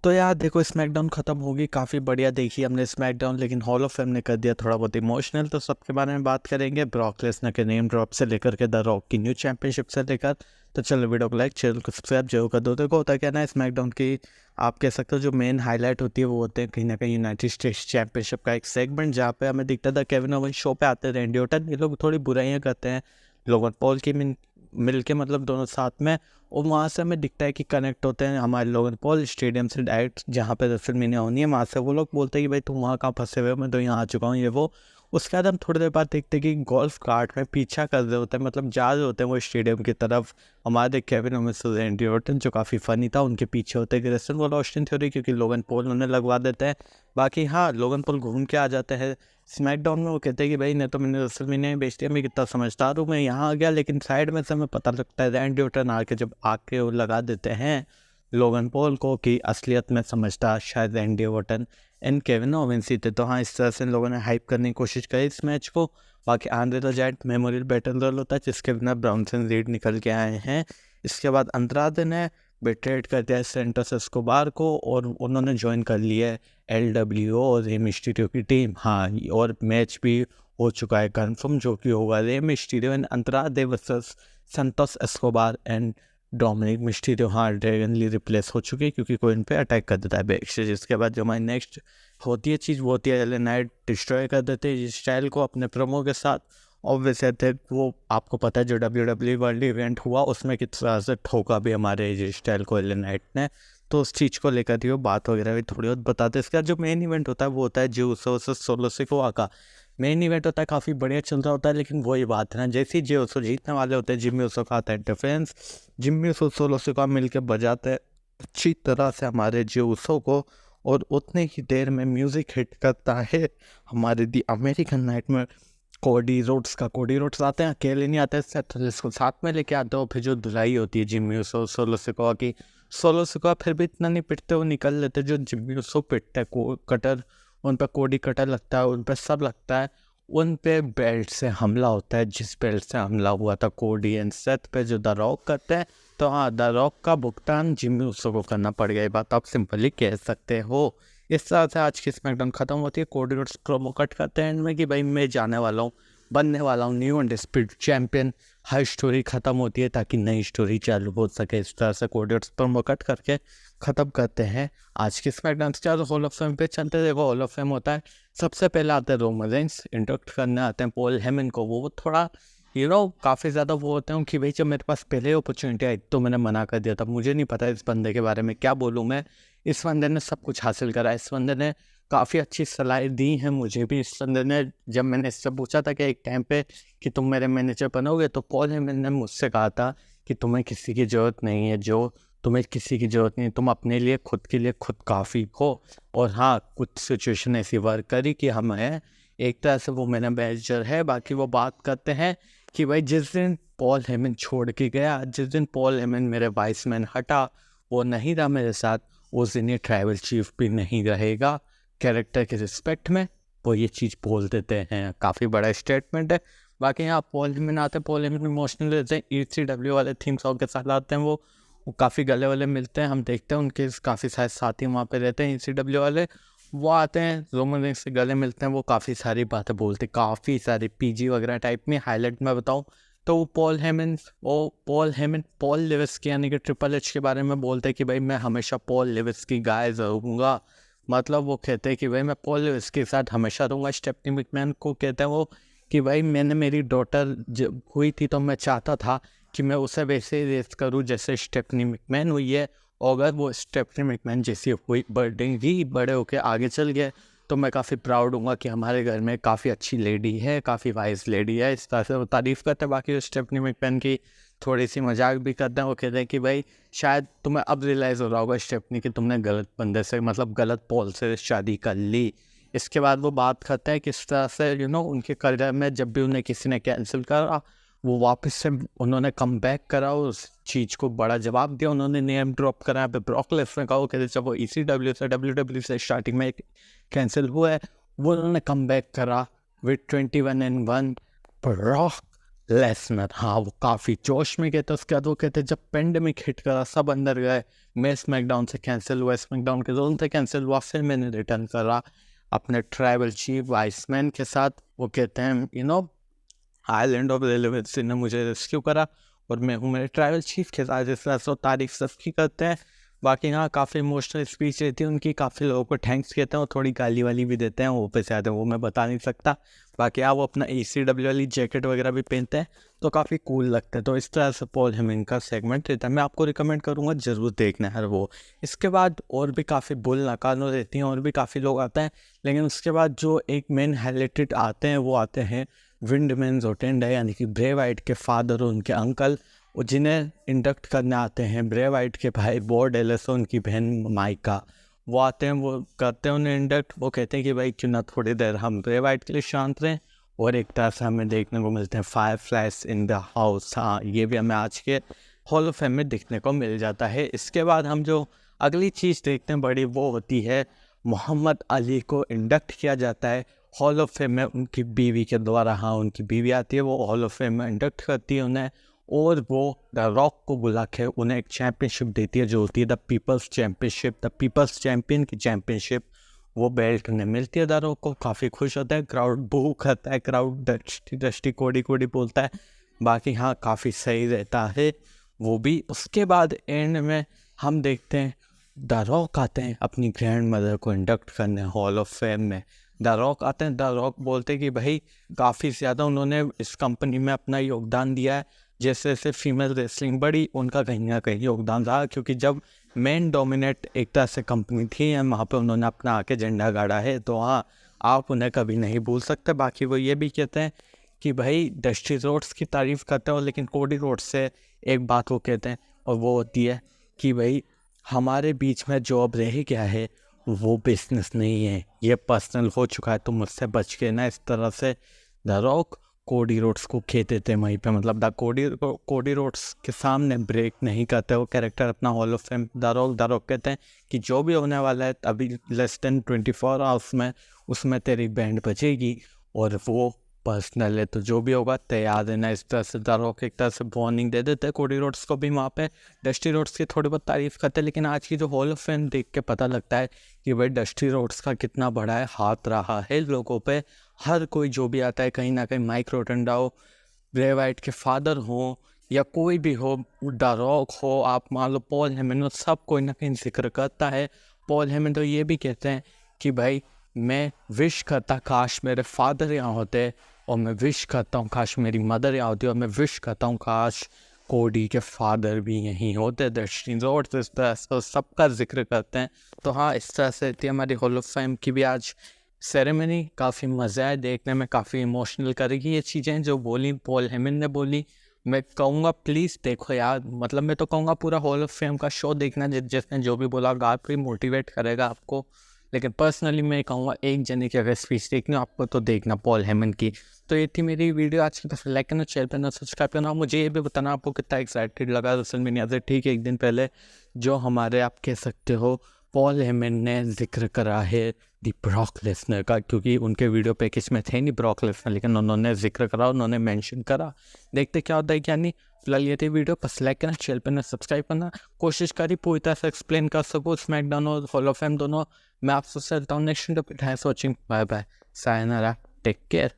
तो यार देखो स्मैकडाउन ख़त्म होगी, काफ़ी बढ़िया देखी हमने स्मैकडाउन, लेकिन हॉल ऑफ फेम ने कर दिया थोड़ा बहुत इमोशनल। तो सबके बारे में बात करेंगे, ब्रॉक लेसनर के नेम ड्रॉप से लेकर के द रॉक की न्यू चैंपियनशिप से लेकर। तो चलो वीडियो को लाइक चैनल को सब्सक्राइब जरूर कर दो। देखो होता क्या ना, स्मैकडाउन की आप कह सकते हो जो मेन हाईलाइट होती है वो होते हैं कहीं ना कहीं यूनाइटेड स्टेट्स चैंपियनशिप का एक सेगमेंट, जहाँ पे हमें दिखता था केविन ओवन शो पे आते हैं, रैंडी ऑर्टन, ये लोग थोड़ी बुराइयाँ करते हैं लोगन पॉल की मिल के, मतलब दोनों साथ में। और वहाँ से हमें दिखता है कि कनेक्ट होते हैं हमारे लोगन पॉल स्टेडियम से डायरेक्ट, जहाँ पे रेसलमेनिया होनी है, वहाँ से वो लोग बोलते हैं कि भाई तुम वहाँ कहाँ फंसे हुए हो, मैं तो यहाँ आ चुका हूँ, ये वो। उसके बाद हम थोड़ी देर बाद देखते हैं कि गोल्फ कार्ट में पीछा कर रहे होते हैं, मतलब जा रहे होते हैं वो स्टेडियम की तरफ। हमारे केविन ओवेंस और रैंडी ऑर्टन, जो काफ़ी फनी था, उनके पीछे होते हैं रेसल वाला ऑस्टिन थ्योरी, क्योंकि लोगन पॉल उन्हें लगवा देते हैं। बाकी हाँ, लोगन पॉल घूम के आ जाते हैं स्मैकडाउन में। वो कहते हैं कि भाई नहीं तो मैंने रेसलमेनिया ही बेच दिया, मैं कितना समझदार हूँ, मैं यहाँ आ गया। लेकिन साइड में से हमें पता लगता है रैंडी ऑर्टन आके जब आके वो लगा देते हैं लोगन पॉल को कि असलियत में समझदार शायद Randy Orton and Kevin Owens ही थे। तो हाँ, इस तरह से लोगों ने हाइप करने की कोशिश करी इस मैच को। बाकी Andre the giant memorial battle royal होता है, जिसके बिना ब्राउनसन रीड निकल के आए हैं। इसके बाद अंद्रादे ने बेट्रेड कर दिया सेंटोस एस्कोबार को, और उन्होंने ज्वाइन कर लिया है LWO और रे मिस्टीरियो की टीम। हाँ, और मैच भी हो चुका है कंफर्म, जो कि होगा Rey Mysterio and Andrade versus Santos Escobar and Dominik Mysterio. हाँ, ड्रैगनली रिप्लेस हो चुकी है, क्योंकि कोई इन पे अटैक कर देता है बैक से। जिसके बाद जो हमारी नेक्स्ट होती है चीज़, वो होती है LA नाइट डिस्ट्रॉय कर देते हैं इस स्टाइल को अपने प्रोमो के साथ। ऑब्वियसली थे वो, आपको पता है जो WWE वर्ल्ड इवेंट हुआ उसमें किस तरह से ठोका भी हमारे ये स्टाइल को LA नाइट ने। तो उस चीज़ को लेकर ही वो बात वगैरह भी थोड़ी बहुत बताते हैं। इसका जो मेन इवेंट होता है वो होता है जे उसो वर्सेस सोलो सिकोआ का। मेन इवेंट होता है, काफ़ी बढ़िया चल रहा होता है, लेकिन वही बात है ना, जैसे ही जे उसो जीतने वाले होते हैं, जिम्मी उसो का आता है डिफरेंस। जिम्मी उसो सोलो सिकोआ मिल के बजाते हैं अच्छी तरह से हमारे जे उसो को, और उतने ही देर में म्यूज़िक हिट करता है हमारे दी अमेरिकन नाइट में कोडी रोड्स आते हैं, अकेले नहीं आते, इसको साथ में लेके आते हो। फिर जो धुलाई होती है जिम्मी उसो सोलो सिकोआ की, सोलो सिकोआ फिर भी इतना नहीं पिटते, वो निकल लेते। जो जिम्मी उसो पिटते हैं कटर, उन पर कोडी कटर लगता है, उन पर सब लगता है, उन पे बेल्ट से हमला होता है। जिस बेल्ट से हमला हुआ था कोडी एंड सेथ पे, जो द रॉक करते हैं, तो हाँ, द रॉक का भुगतान जिम्मी उसो को करना पड़ गया। ये बात आप सिंपली कह सकते हो। इस तरह से आज की स्मैकडाउन खत्म होती है। कोडी रोड्स प्रोमो कट करते हैं एंड में कि भाई मैं जाने वाला हूँ, बनने वाला हूँ न्यू अनडिस्प्यूटेड चैंपियन। हर स्टोरी खत्म होती है ताकि नई स्टोरी चालू हो सके। इस तरह से कोडी रोड्स प्रोमो कट करके ख़त्म करते हैं आज की स्मैकडाउन। चार हॉल ऑफ फेम पे चलते देखो, हॉल ऑफ फेम होता है, सबसे पहले आते हैं रोमन रेंस, इंट्रोडक्ट करने आते हैं पॉल हेमन को। वो थोड़ा काफ़ी ज़्यादा वो होते हैं कि भाई जब मेरे पास पहले अपॉर्चुनिटी आई तो मैंने मना कर दिया था, मुझे नहीं पता इस बंदे के बारे में क्या बोलूँ मैं। इस बंदे ने सब कुछ हासिल करा, इस बंदे ने काफ़ी अच्छी सलाह दी है मुझे भी। इस बंदे ने, जब मैंने इससे पूछा था कि एक टाइम पे कि तुम मेरे मैनेजर बनोगे, तो पॉल हेमन ने मुझसे कहा था कि तुम्हें किसी की ज़रूरत नहीं है, जो तुम्हें किसी की ज़रूरत नहीं है, तुम अपने लिए खुद के लिए खुद काफ़ी हो। और हाँ, कुछ सिचुएशन ऐसी वर्क करी कि हम हैं एक तरह से, वो मेरा मैनेजर है। बाकी वो बात करते हैं कि भाई जिस दिन पॉल हेमन छोड़ के गया, जिस दिन पॉल हेमन मेरे वाइस मैन हटा, वो नहीं रहा मेरे साथ, उस दिन ये ट्राइबल चीफ भी नहीं रहेगा। कैरेक्टर के रिस्पेक्ट में वो ये चीज़ बोल देते हैं, काफ़ी बड़ा स्टेटमेंट है। बाकी यहाँ पॉल हेमन आते हैं, पॉल हेमन इमोशनल रहते हैं, ECW वाले थीम सॉन्ग के साथ आते हैं। वो काफ़ी गले वाले मिलते हैं, हम देखते हैं उनके काफ़ी सारे साथी वहाँ पे रहते हैं ECW वाले। वो आते हैं, रोमन रेंस से गले मिलते हैं, वो काफ़ी सारी बातें बोलते हैं, काफ़ी सारी PG वगैरह टाइप में। हाईलाइट में बताऊँ तो वो पॉल लिविस की यानी कि ट्रिपल एच के बारे में बोलते हैं कि भाई मैं हमेशा पॉल लिविस की गाय रहूँगा। मतलब वो कहते हैं कि भाई मैं पॉल लिविस के साथ हमेशा रहूँगा। स्टेफनी मैकमैन को कहते हैं वो कि भाई मैंने, मेरी डॉटर जब हुई थी तो मैं चाहता था कि मैं उसे वैसे ही रेस करूँ जैसे स्टेफनी मैकमैन हुई है। और अगर वो स्टेफनी मैकमैन जैसी हुई, बड़े होकर आगे चल गए, तो मैं काफ़ी प्राउड हूँगा कि हमारे घर में काफ़ी अच्छी लेडी है, काफ़ी वाइज लेडी है। इस तरह से वो तारीफ़ करते हैं। बाकी स्टेफनी मैकमैन की थोड़ी सी मजाक भी करते हैं। वो कहते हैं कि भाई शायद तुम्हें अब रियलाइज़ हो रहा होगा स्टेफनी कि तुमने गलत बंदे से, मतलब गलत पॉल से शादी कर ली। इसके बाद वो बात करते हैं किस तरह से उनके करियर में जब भी उन्हें किसी ने कैंसिल करा, वो वापस से उन्होंने कम बैक करा, उस चीज़ को बड़ा जवाब दिया। उन्होंने नेम ड्रॉप करा यहाँ पे ब्रॉक लेसनर का। वो कहते जब वो ECW से WWE से स्टार्टिंग में कैंसिल हुआ है, वो उन्होंने कम बैक करा विद 21-1। Brock Lesnar. हाँ, वो काफ़ी जोश में गए थे। उसके बाद वो कहते जब पेंडेमिक हिट करा सब अंदर गए, मैं स्मैकडाउन से कैंसिल हुआ, स्मैकडाउन के जोन से कैंसिल हुआ, फिर मैंने रिटर्न करा अपने ट्राइबल चीफ वाइसमैन के साथ। वो कहते हैं आइलैंड ऑफ रेलेवेंसी ने मुझे रेस्क्यू करा और मैं हूँ मेरे ट्राइबल चीफ के साथ। इस तरह से तारीफ सबकी करते हैं। बाकी हाँ, काफ़ी इमोशनल स्पीच रहती है उनकी, काफ़ी लोगों को थैंक्स कहते हैं और थोड़ी गाली वाली भी देते हैं, वो पे से आते हैं, वो मैं बता नहीं सकता। बाकी हाँ, वो अपना ECW वाली जैकेट वगैरह भी पहनते हैं तो काफ़ी कूल लगता है। तो इस तरह से पॉल हेमन का सेगमेंट रहता है, मैं आपको रिकमेंड करूँगा ज़रूर देखना है वो। इसके बाद और भी काफ़ी बुल नकानो रहती हैं और भी काफ़ी लोग आते हैं, लेकिन उसके बाद जो एक मेन हाईलाइटेड आते हैं वो आते हैं विंडमैन जोटेंडा, यानी कि ब्रे वाइट के फादर और उनके अंकल, वो जिन्हें इंडक्ट करने आते हैं। ब्रे वाइट के भाई बॉ डेलस और उनकी बहन माइका, वो आते हैं, वो करते हैं उन्हें इंडक्ट। वो कहते हैं कि भाई क्यों ना थोड़ी देर हम ब्रे वाइट के लिए शांत रहें, और एक तरह से हमें देखने को मिलते हैं fire flies in the house. हाँ, ये भी हमें आज के हॉल ऑफ फेम में देखने को मिल जाता है। इसके बाद हम जो अगली चीज़ देखते हैं बड़ी, वो होती है मोहम्मद अली को इंडक्ट किया जाता है हॉल ऑफ फेम में उनकी बीवी के द्वारा। हाँ, उनकी बीवी आती है, वो हॉल ऑफ फेम में इंडक्ट करती है उन्हें, और वो द रॉक को बुला के उन्हें एक चैम्पियनशिप देती है जो होती है the people's championship. The people's champion की चैम्पियनशिप वो बेल्ट उन्हें मिलती है द रॉक को। काफ़ी खुश होता है, क्राउड बू करता है, क्राउड डस्टी डस्टी कोडी कोडी बोलता है। बाकी हाँ, काफ़ी सही रहता है वो भी। उसके बाद एंड में हम देखते हैं द रॉक आते हैं अपनी ग्रैंड मदर को इंडक्ट करने हॉल ऑफ फेम में। द रॉक आते हैं, द रॉक बोलते हैं कि भाई काफ़ी ज़्यादा उन्होंने इस कंपनी में अपना योगदान दिया है, जैसे जैसे फीमेल रेसलिंग बढ़ी उनका कहीं ना कहीं योगदान रहा, क्योंकि जब मेन डोमिनेट एक तरह से कंपनी थी वहाँ पे उन्होंने अपना आके झंडा गाड़ा है, तो हाँ, आप उन्हें कभी नहीं भूल सकते। बाकी वो ये भी कहते हैं कि भाई डस्टी रोड्स की तारीफ़ करते हो, लेकिन कोडी रोड्स से एक बात वो कहते हैं, और वो होती है कि भाई हमारे बीच में जो अब रह गया है वो बिजनेस नहीं है, ये पर्सनल हो चुका है, तो मुझसे बच के ना। इस तरह से द रॉक कोडी रोड्स को खेते थे वहीं पे, मतलब कोडी रोड्स के सामने ब्रेक नहीं करते वो कैरेक्टर अपना hall of fame. The rock कहते हैं कि जो भी होने वाला है अभी लेस देन 24 आवर्स में, उसमें तेरी बैंड बजेगी और वो पर्सनल है, तो जो भी होगा तैयार रहना। इस तरह से द रॉक एक तरह से वार्निंग दे देते हैं कोडी रोड्स को भी वहाँ पे। डस्टी रोड्स की थोड़ी बहुत तारीफ़ करते हैं, लेकिन आज की जो हॉल ऑफ फेम देख के पता लगता है कि भाई डस्टी रोड्स का कितना बड़ा है हाथ रहा है लोगों पे। हर कोई जो भी आता है कहीं ना कहीं, माइक रोटंडा हो, ब्रे वाइट के फादर हो, या कोई भी हो, द रॉक हो, आप मान लो पॉल हेमन हो, सब कोई ना कहीं जिक्र करता है। पॉल हेमन तो ये भी कहते हैं कि भाई मैं विश करता काश मेरे फादर यहाँ होते, और मैं विश करता हूँ काश मेरी मदर यहाँ होती, और मैं विश करता हूँ काश कोडी के फादर भी यहीं होते। डस्टी रोड्स इस तरह से सबका जिक्र करते हैं। तो हाँ, इस तरह से थी हमारी हॉल ऑफ फेम की भी आज सेरेमनी। काफ़ी मज़ा आया देखने में, काफ़ी इमोशनल करेगी ये चीज़ें जो बोली पॉल हेमन ने बोली। मैं कहूँगा प्लीज़ देखो यार, मतलब मैं तो कहूँगा पूरा हॉल ऑफ फेम का शो देखना, जिसने जो भी बोला काफ़ी मोटिवेट करेगा आपको। लेकिन पर्सनली मैं कहूँगा एक जने की अगर स्पीच देखनी हो आपको तो देखना पॉल हेमन की। तो ये थी मेरी वीडियो आज की, तरफ लाइक करना, शेयर करना, सब्सक्राइब करना। मुझे ये भी बताना आपको कितना एक्साइटेड लगा रेसलमेनिया से ठीक एक दिन पहले, जो हमारे आप कह सकते हो पॉल हेमन ने जिक्र करा है दी ब्रॉक लेसनर का, क्योंकि उनके वीडियो पैकेज में थे नहीं ब्रॉक लेसनर, लेकिन उन्होंने जिक्र करा, उन्होंने मेंशन करा। देखते क्या होता है क्या नहीं। फिलहाल ये थी वीडियो, बस लाइक करना, शेयर करना, सब्सक्राइब करना। कोशिश करी पूरी तरह से एक्सप्लेन कर सकूँ स्मैकडाउन और हॉल ऑफ फेम दोनों। मैं आपसे चलता हूँ नेक्स्ट वीडियो पे। Thanks for watching, bye bye, sayonara, take care.